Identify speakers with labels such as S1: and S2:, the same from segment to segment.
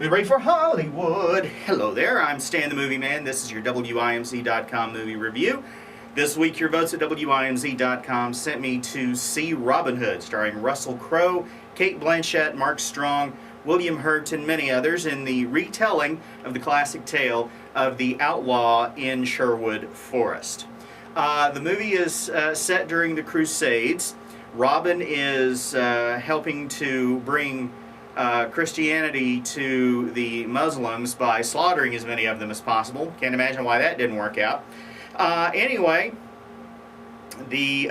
S1: We're ready for Hollywood. Hello there, I'm Stan the Movie Man. This is your WIMZ.com movie review. This week, your votes at WIMZ.com sent me to see Robin Hood, starring Russell Crowe, Cate Blanchett, Mark Strong, William Hurt, and many others, in the retelling of the classic tale of the outlaw in Sherwood Forest. The movie is set during the Crusades. Robin is helping to bring Christianity to the Muslims by slaughtering as many of them as possible. Can't imagine why that didn't work out. Anyway, the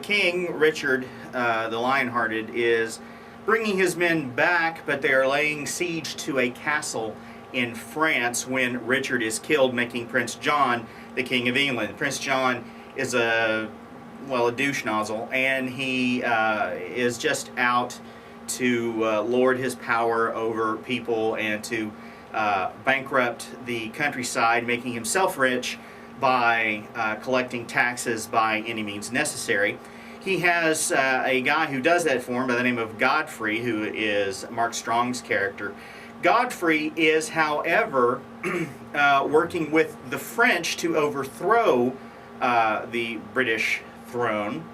S1: king, Richard the Lionhearted, is bringing his men back, but they are laying siege to a castle in France when Richard is killed, making Prince John the King of England. Prince John is a douche nozzle, and he is just out to lord his power over people and to bankrupt the countryside, making himself rich by collecting taxes by any means necessary. He has a guy who does that for him by the name of Godfrey, who is Mark Strong's character. Godfrey is, however, working with the French to overthrow the British throne.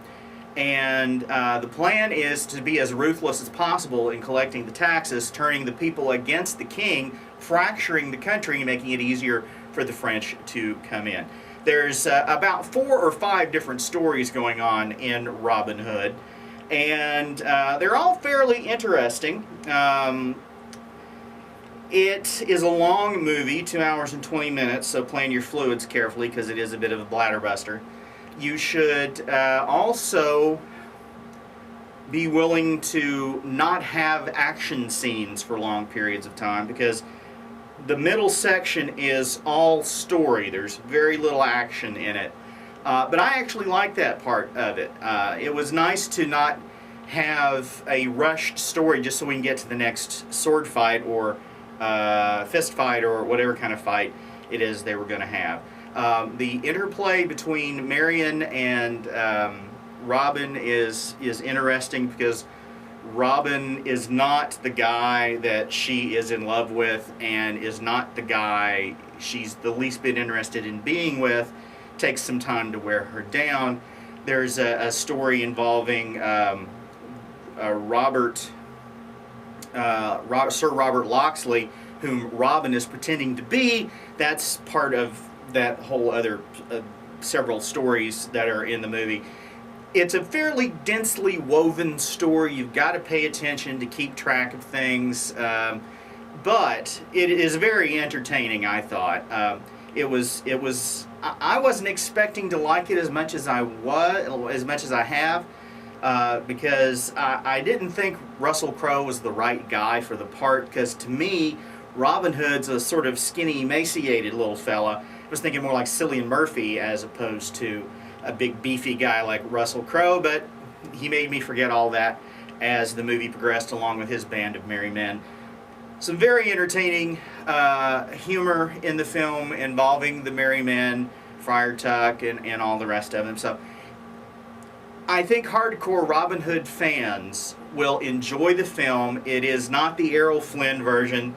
S1: And the plan is to be as ruthless as possible in collecting the taxes, turning the people against the king, fracturing the country, and making it easier for the French to come in. There's about 4 or 5 different stories going on in Robin Hood, and they're all fairly interesting. It is a long movie, 2 hours and 20 minutes, so plan your fluids carefully because it is a bit of a bladder buster. You should also be willing to not have action scenes for long periods of time, because the middle section is all story. There's very little action in it. But I actually like that part of it. It was nice to not have a rushed story just so we can get to the next sword fight or fist fight or whatever kind of fight it is they were going to have. The interplay between Marion and Robin is interesting, because Robin is not the guy that she is in love with, and is not the guy she's the least bit interested in being with. Takes some time to wear her down. There's a story involving Sir Robert Locksley, whom Robin is pretending to be. That's part of that whole other several stories that are in the movie. It's a fairly densely woven story. You've got to pay attention to keep track of things, but it is very entertaining, I thought. I wasn't expecting to like it as much as I have, because I didn't think Russell Crowe was the right guy for the part, because to me, Robin Hood's a sort of skinny, emaciated little fella. I was thinking more like Cillian Murphy as opposed to a big beefy guy like Russell Crowe, but he made me forget all that as the movie progressed along with his band of merry men. Some very entertaining humor in the film involving the merry men, Friar Tuck, and all the rest of them. So I think hardcore Robin Hood fans will enjoy the film. It is not the Errol Flynn version.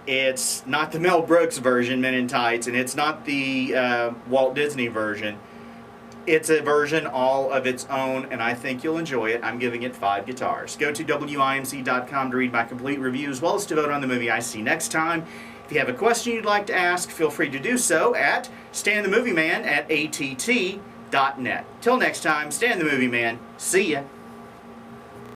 S1: It's not the Mel Brooks version, Men in Tights, and it's not the Walt Disney version. It's a version all of its own, and I think you'll enjoy it. I'm giving it 5 guitars. Go to WIMZ.com to read my complete review, as well as to vote on the movie I see next time. If you have a question you'd like to ask, feel free to do so at StanTheMovieMan@att.net. Till next time, Stan the Movie Man. See ya.